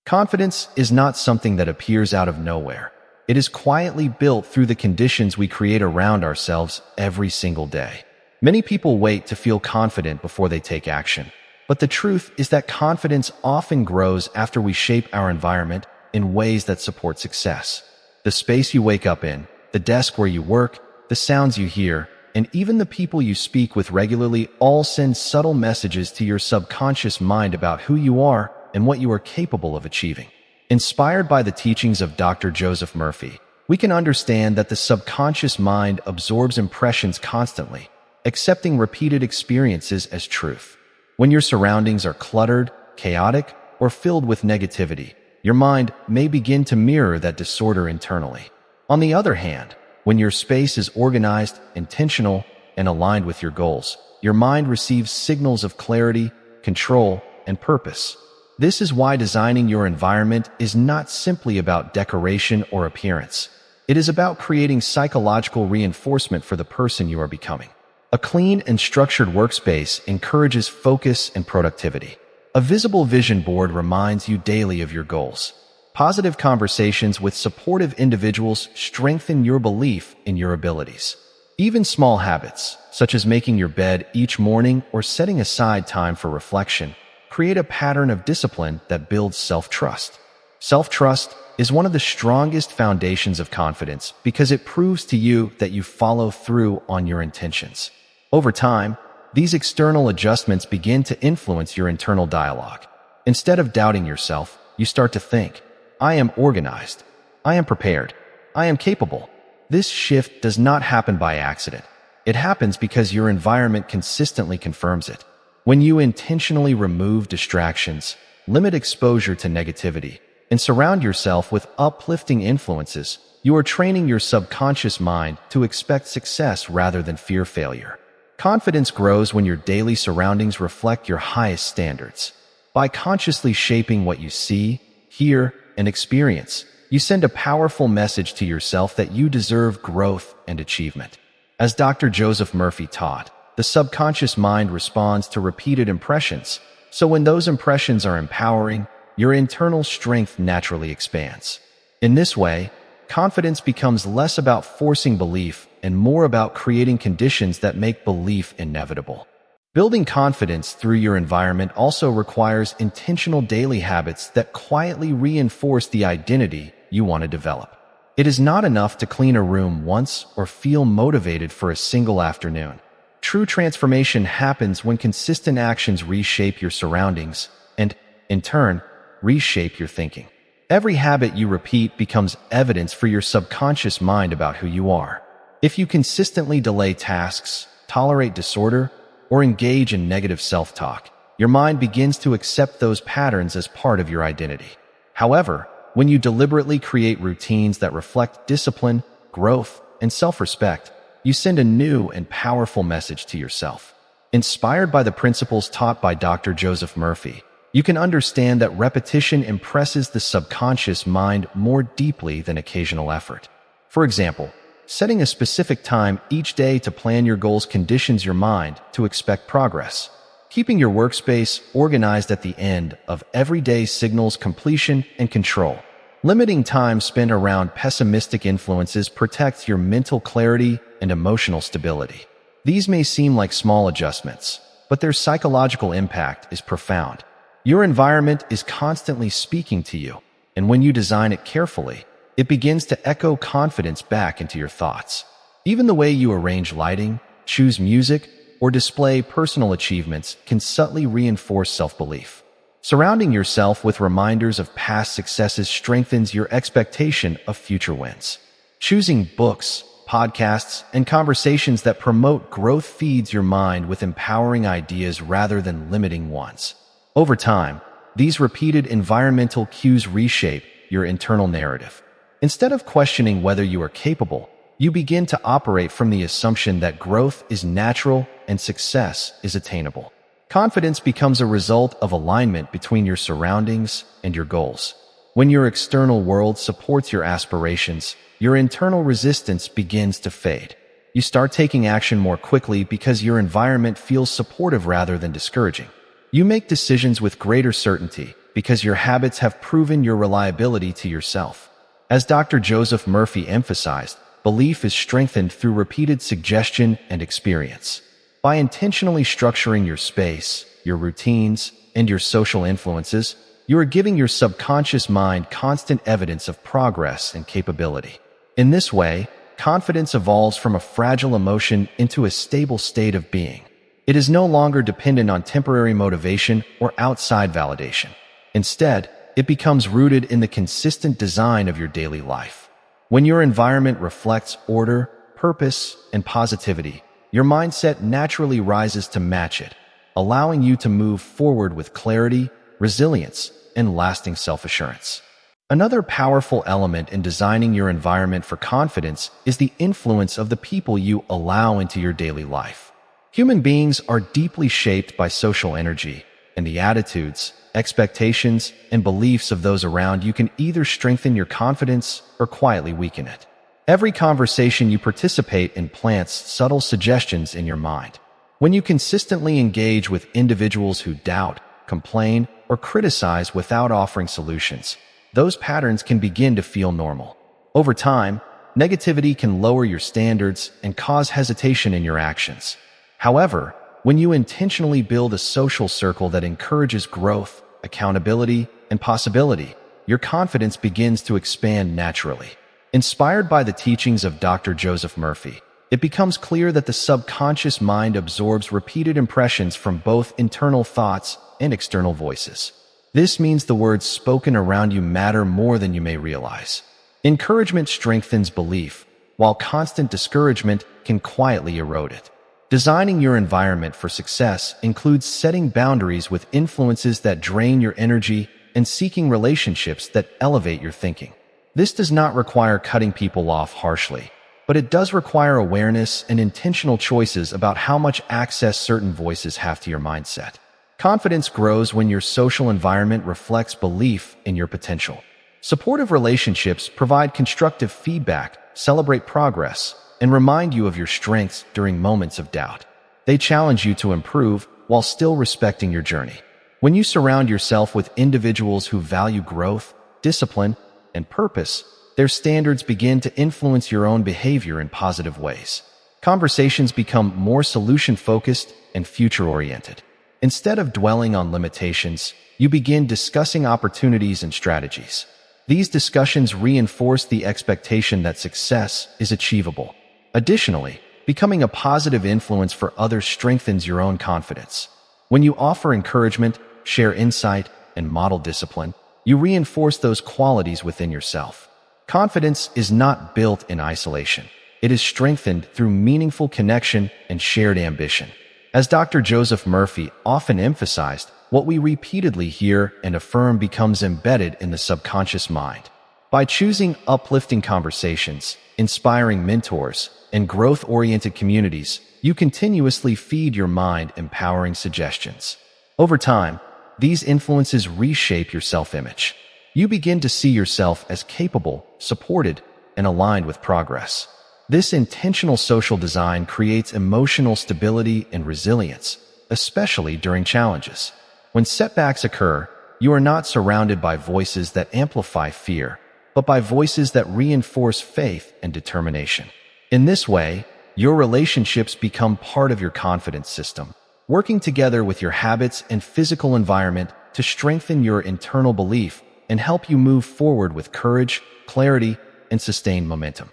Confidence is not something that appears out of nowhere. It is quietly built through the conditions we create around ourselves every single day. Many people wait to feel confident before they take action. But the truth is that confidence often grows after we shape our environment in ways that support success. The space you wake up in, the desk where you work, the sounds you hear, and even the people you speak with regularly all send subtle messages to your subconscious mind about who you are and what you are capable of achieving. Inspired by the teachings of Dr. Joseph Murphy, we can understand that the subconscious mind absorbs impressions constantly, accepting repeated experiences as truth. When your surroundings are cluttered, chaotic, or filled with negativity, your mind may begin to mirror that disorder internally. On the other hand, when your space is organized, intentional, and aligned with your goals, your mind receives signals of clarity, control, and purpose. This is why designing your environment is not simply about decoration or appearance. It is about creating psychological reinforcement for the person you are becoming. A clean and structured workspace encourages focus and productivity. A visible vision board reminds you daily of your goals. Positive conversations with supportive individuals strengthen your belief in your abilities. Even small habits, such as making your bed each morning or setting aside time for reflection, create a pattern of discipline that builds self-trust. Self-trust is one of the strongest foundations of confidence because it proves to you that you follow through on your intentions. Over time, these external adjustments begin to influence your internal dialogue. Instead of doubting yourself, you start to think, I am organized, I am prepared, I am capable. This shift does not happen by accident. It happens because your environment consistently confirms it. When you intentionally remove distractions, limit exposure to negativity, and surround yourself with uplifting influences, you are training your subconscious mind to expect success rather than fear failure. Confidence grows when your daily surroundings reflect your highest standards. By consciously shaping what you see, hear, and experience, you send a powerful message to yourself that you deserve growth and achievement. As Dr. Joseph Murphy taught, the subconscious mind responds to repeated impressions, so when those impressions are empowering, your internal strength naturally expands. In this way, confidence becomes less about forcing belief and more about creating conditions that make belief inevitable. Building confidence through your environment also requires intentional daily habits that quietly reinforce the identity you want to develop. It is not enough to clean a room once or feel motivated for a single afternoon. True transformation happens when consistent actions reshape your surroundings and, in turn, reshape your thinking. Every habit you repeat becomes evidence for your subconscious mind about who you are. If you consistently delay tasks, tolerate disorder, or engage in negative self-talk, your mind begins to accept those patterns as part of your identity. However, when you deliberately create routines that reflect discipline, growth, and self-respect, you send a new and powerful message to yourself. Inspired by the principles taught by Dr. Joseph Murphy, you can understand that repetition impresses the subconscious mind more deeply than occasional effort. For example, setting a specific time each day to plan your goals conditions your mind to expect progress. Keeping your workspace organized at the end of every day signals completion and control. Limiting time spent around pessimistic influences protects your mental clarity and emotional stability. These may seem like small adjustments, but their psychological impact is profound. Your environment is constantly speaking to you, and when you design it carefully, it begins to echo confidence back into your thoughts. Even the way you arrange lighting, choose music, or display personal achievements can subtly reinforce self-belief. Surrounding yourself with reminders of past successes strengthens your expectation of future wins. Choosing books, podcasts, and conversations that promote growth feeds your mind with empowering ideas rather than limiting ones. Over time, these repeated environmental cues reshape your internal narrative. Instead of questioning whether you are capable, you begin to operate from the assumption that growth is natural and success is attainable. Confidence becomes a result of alignment between your surroundings and your goals. When your external world supports your aspirations, your internal resistance begins to fade. You start taking action more quickly because your environment feels supportive rather than discouraging. You make decisions with greater certainty, because your habits have proven your reliability to yourself. As Dr. Joseph Murphy emphasized, belief is strengthened through repeated suggestion and experience. By intentionally structuring your space, your routines, and your social influences, you are giving your subconscious mind constant evidence of progress and capability. In this way, confidence evolves from a fragile emotion into a stable state of being. It is no longer dependent on temporary motivation or outside validation. Instead, it becomes rooted in the consistent design of your daily life. When your environment reflects order, purpose, and positivity, your mindset naturally rises to match it, allowing you to move forward with clarity, resilience, and lasting self-assurance. Another powerful element in designing your environment for confidence is the influence of the people you allow into your daily life. Human beings are deeply shaped by social energy, and the attitudes, expectations, and beliefs of those around you can either strengthen your confidence or quietly weaken it. Every conversation you participate in plants subtle suggestions in your mind. When you consistently engage with individuals who doubt, complain, or criticize without offering solutions, those patterns can begin to feel normal. Over time, negativity can lower your standards and cause hesitation in your actions. However, when you intentionally build a social circle that encourages growth, accountability, and possibility, your confidence begins to expand naturally. Inspired by the teachings of Dr. Joseph Murphy, it becomes clear that the subconscious mind absorbs repeated impressions from both internal thoughts and external voices. This means the words spoken around you matter more than you may realize. Encouragement strengthens belief, while constant discouragement can quietly erode it. Designing your environment for success includes setting boundaries with influences that drain your energy and seeking relationships that elevate your thinking. This does not require cutting people off harshly, but it does require awareness and intentional choices about how much access certain voices have to your mindset. Confidence grows when your social environment reflects belief in your potential. Supportive relationships provide constructive feedback, celebrate progress, and remind you of your strengths during moments of doubt. They challenge you to improve while still respecting your journey. When you surround yourself with individuals who value growth, discipline, and purpose, their standards begin to influence your own behavior in positive ways. Conversations become more solution-focused and future-oriented. Instead of dwelling on limitations, you begin discussing opportunities and strategies. These discussions reinforce the expectation that success is achievable. Additionally, becoming a positive influence for others strengthens your own confidence. When you offer encouragement, share insight, and model discipline, you reinforce those qualities within yourself. Confidence is not built in isolation. It is strengthened through meaningful connection and shared ambition. As Dr. Joseph Murphy often emphasized, what we repeatedly hear and affirm becomes embedded in the subconscious mind. By choosing uplifting conversations, inspiring mentors, and growth-oriented communities, you continuously feed your mind empowering suggestions. Over time, these influences reshape your self-image. You begin to see yourself as capable, supported, and aligned with progress. This intentional social design creates emotional stability and resilience, especially during challenges. When setbacks occur, you are not surrounded by voices that amplify fear, but by voices that reinforce faith and determination. In this way, your relationships become part of your confidence system, working together with your habits and physical environment to strengthen your internal belief and help you move forward with courage, clarity, and sustained momentum.